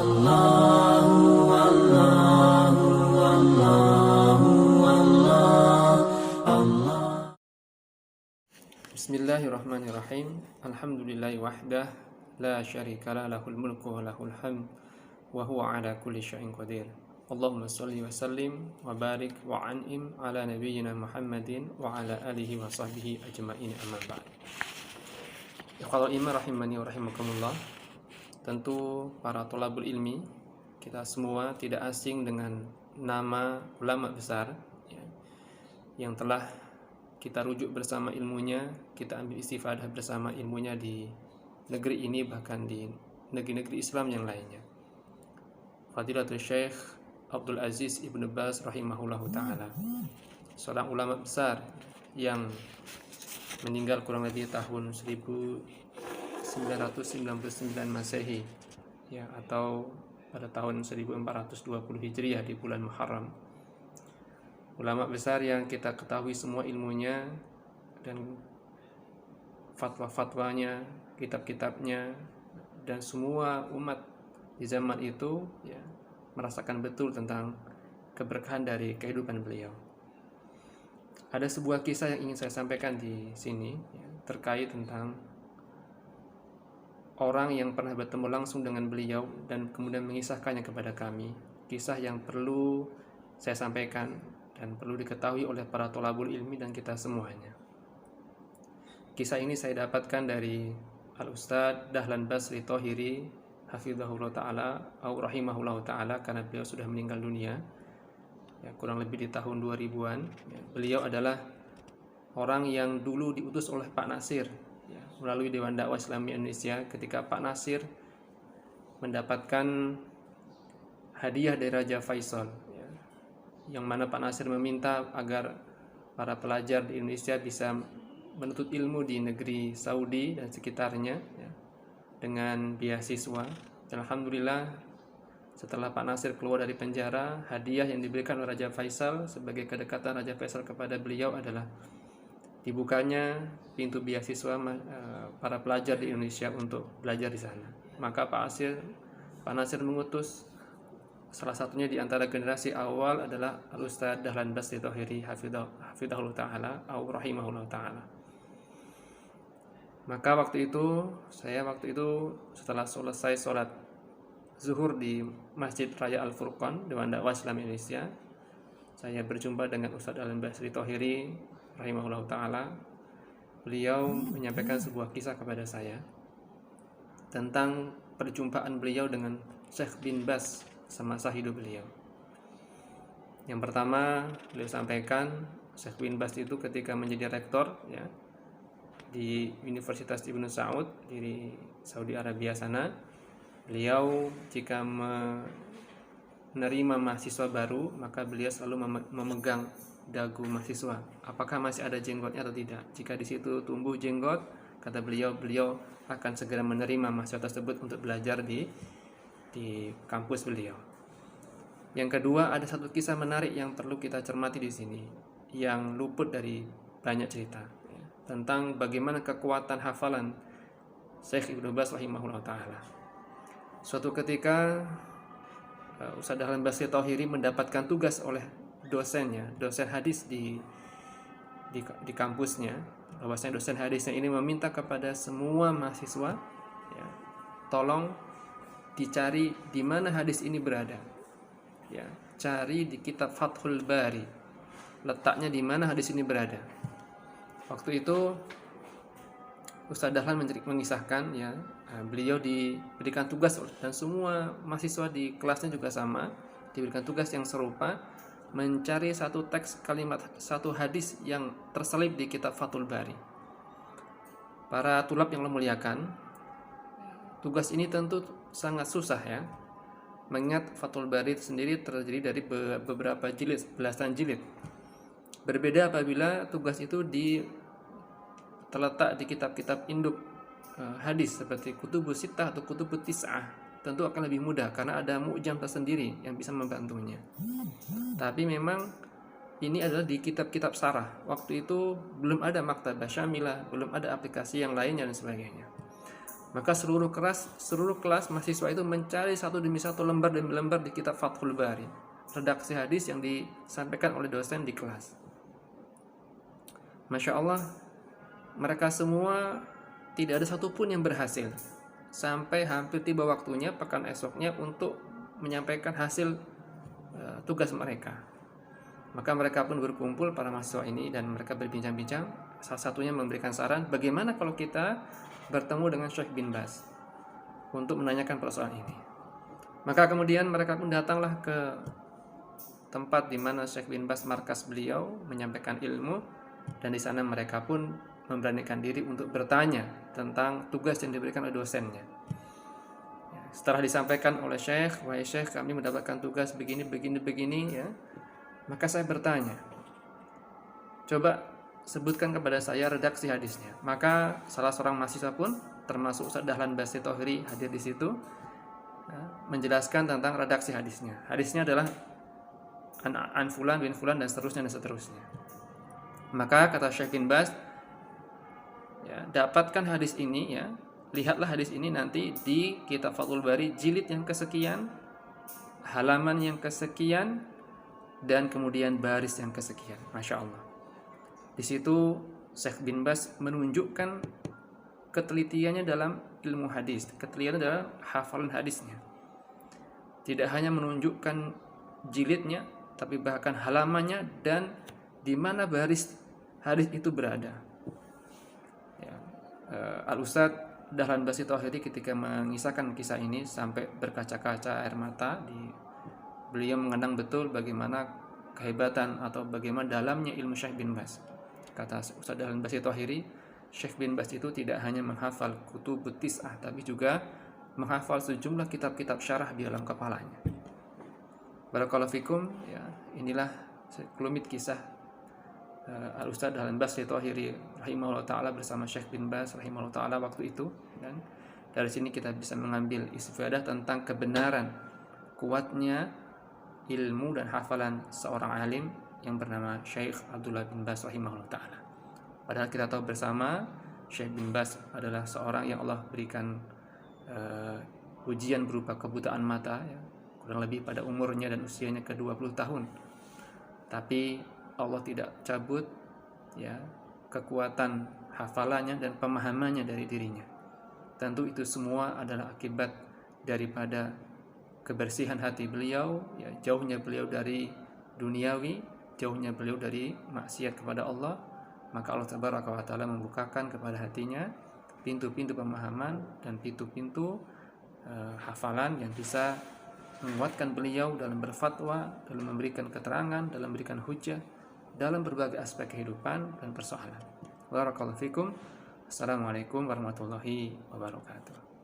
Bismillahirrahmanirrahim. Alhamdulillahi wahdah, la syarikalah, lahul mulku wa lahul hamd, wa huwa ala kulli syai'in qadir. Allahumma salli wa sallim wa barik wa an'im ala nabiyyina Muhammadin wa ala alihi wa sahbihi ajma'in, amma ba'd. Ikhwatul iman rahimani wa rahimakumullah. Tentu para thalabul ilmi, kita semua tidak asing dengan nama ulama besar yang telah kita rujuk bersama ilmunya, kita ambil istifadah bersama ilmunya di negeri ini, bahkan di negeri-negeri Islam yang lainnya. Fadilatul Syekh Abdul Aziz Ibnu Baz rahimahullahu ta'ala, seorang ulama besar yang meninggal kurang lebih tahun 1999 Masehi ya, atau pada tahun 1420 Hijriah di bulan Muharram. Ulama besar yang kita ketahui semua ilmunya dan fatwa-fatwanya, kitab-kitabnya, dan semua umat di zaman itu ya, merasakan betul tentang keberkahan dari kehidupan beliau. Ada sebuah kisah yang ingin saya sampaikan di sini ya, terkait tentang orang yang pernah bertemu langsung dengan beliau dan kemudian mengisahkannya kepada kami. Kisah yang perlu saya sampaikan dan perlu diketahui oleh para thalabul ilmi dan kita semuanya. Kisah ini saya dapatkan dari Al-Ustadz Dahlan Basri Thahiri hafizahullah ta'ala au rahimahullah ta'ala, karena beliau sudah meninggal dunia ya, kurang lebih di tahun 2000-an ya. Beliau adalah orang yang dulu diutus oleh Pak Nasir ya, melalui Dewan Dakwah Islami Indonesia, ketika Pak Nasir mendapatkan hadiah dari Raja Faisal, yang mana Pak Nasir meminta agar para pelajar di Indonesia bisa menuntut ilmu di negeri Saudi dan sekitarnya ya, dengan beasiswa. Dan alhamdulillah setelah Pak Nasir keluar dari penjara, hadiah yang diberikan oleh Raja Faisal sebagai kedekatan Raja Faisal kepada beliau adalah dibukanya pintu beasiswa para pelajar di Indonesia untuk belajar di sana. Maka Pak Nasir mengutus salah satunya di antara generasi awal adalah Al-Ustadz Dahlan Basri Thahiri hafizahullah ta'ala au rahimahullah ta'ala. Maka saya waktu itu setelah selesai sholat zuhur di Masjid Raya Al-Furqan Dewan Dakwah Islam Indonesia, saya berjumpa dengan Ustadz Dahlan Basri Thahiri rahimahullah ta'ala. Beliau menyampaikan sebuah kisah kepada saya tentang perjumpaan beliau dengan Syekh bin Baz semasa hidup beliau. Yang pertama beliau sampaikan, Syekh bin Baz itu ketika menjadi rektor ya, di Universitas Ibnu Saud di Saudi Arabia sana, beliau jika menerima mahasiswa baru, maka beliau selalu memegang dagu mahasiswa, apakah masih ada jenggotnya atau tidak. Jika di situ tumbuh jenggot, kata beliau akan segera menerima mahasiswa tersebut untuk belajar di kampus beliau. Yang kedua, ada satu kisah menarik yang perlu kita cermati di sini, yang luput dari banyak cerita ya, tentang bagaimana kekuatan hafalan Syekh Ibnu Baz rahimahullah ta'ala. Suatu ketika Ustadz Dahlan Basri Thahiri mendapatkan tugas oleh dosen hadis di kampusnya, bahwasanya dosen hadisnya ini meminta kepada semua mahasiswa ya, tolong dicari di mana hadis ini berada ya, cari di kitab Fathul Bari, letaknya di mana hadis ini berada. Waktu itu Ustadz Dahlan mengisahkan ya, beliau diberikan tugas dan semua mahasiswa di kelasnya juga sama, diberikan tugas yang serupa, mencari satu teks kalimat, satu hadis yang terselip di kitab Fathul Bari. Para tulab yang memuliakan, tugas ini tentu sangat susah ya, mengingat Fathul Bari sendiri terdiri dari beberapa jilid, belasan jilid. Berbeda apabila tugas itu terletak di kitab-kitab induk hadis seperti Kutubus Sittah atau Kutubus Tis'ah, tentu akan lebih mudah karena ada mu'jam tersendiri yang bisa membantunya. Tapi memang ini adalah di kitab-kitab sarah. Waktu itu belum ada maktabah syamilah, belum ada aplikasi yang lainnya dan sebagainya. Maka seluruh kelas mahasiswa itu mencari satu demi satu, lembar demi lembar di kitab Fathul Bari, redaksi hadis yang disampaikan oleh dosen di kelas. Masya Allah, mereka semua tidak ada satupun yang berhasil. Sampai hampir tiba waktunya pekan esoknya untuk menyampaikan hasil tugas mereka. Maka mereka pun berkumpul, para mahasiswa ini, dan mereka berbincang-bincang. Salah satunya memberikan saran, bagaimana kalau kita bertemu dengan Syekh bin Baz untuk menanyakan persoalan ini. Maka kemudian mereka pun datanglah ke tempat di mana Syekh bin Baz markas beliau menyampaikan ilmu, dan di sana mereka pun memberanikan diri untuk bertanya tentang tugas yang diberikan oleh dosennya. Setelah disampaikan oleh Syekh, wahai Syekh, kami mendapatkan tugas begini ya. Maka saya bertanya, coba sebutkan kepada saya redaksi hadisnya. Maka salah seorang mahasiswa pun, termasuk Ustaz Dahlan Basri Tohiri, hadir di situ, menjelaskan tentang redaksi hadisnya. Hadisnya adalah an fulan bin fulan dan seterusnya. Maka kata Syekh bin Baz, ya, dapatkan hadis ini, ya, lihatlah hadis ini nanti di kitab Fathul Bari jilid yang kesekian, halaman yang kesekian, dan kemudian baris yang kesekian. Masya Allah. Di situ Syekh bin Baz menunjukkan ketelitiannya dalam ilmu hadis, ketelitiannya dalam hafalan hadisnya. Tidak hanya menunjukkan jilidnya, tapi bahkan halamannya dan di mana baris hadis itu berada. Ya. Al-Ustaz Dahlan Basri Tohiri ketika mengisahkan kisah ini sampai berkaca-kaca air mata. Beliau mengenang betul bagaimana kehebatan atau bagaimana dalamnya ilmu Syekh bin Baz. Kata Ustaz Dahlan Basri Tohiri, Syekh bin Baz itu tidak hanya menghafal kutubut tis'ah, tapi juga menghafal sejumlah kitab-kitab syarah di dalam kepalanya. Barakallahu fikum, ya, inilah sekelumit kisah Al-Ustaz Dahlan Basri Tohiri rahimahullah ta'ala bersama Syekh bin Baz rahimahullah ta'ala waktu itu. Dan dari sini kita bisa mengambil istifadah tentang kebenaran kuatnya ilmu dan hafalan seorang alim yang bernama Syekh Abdullah bin Baz rahimahullah ta'ala. Padahal kita tahu bersama Syekh bin Baz adalah seorang yang Allah berikan ujian berupa kebutaan mata, ya, kurang lebih pada umurnya dan usianya ke-20 tahun. Tapi Allah tidak cabut, ya, kekuatan hafalannya dan pemahamannya dari dirinya. Tentu itu semua adalah akibat daripada kebersihan hati beliau, ya, jauhnya beliau dari duniawi, jauhnya beliau dari maksiat kepada Allah. Maka Allah Tabaraka wa Ta'ala membukakan kepada hatinya pintu-pintu pemahaman dan pintu-pintu hafalan yang bisa menguatkan beliau dalam berfatwa, dalam memberikan keterangan, dalam memberikan hujah dalam berbagai aspek kehidupan dan persoalan. Barakallahu fikum. Assalamualaikum warahmatullahi wabarakatuh.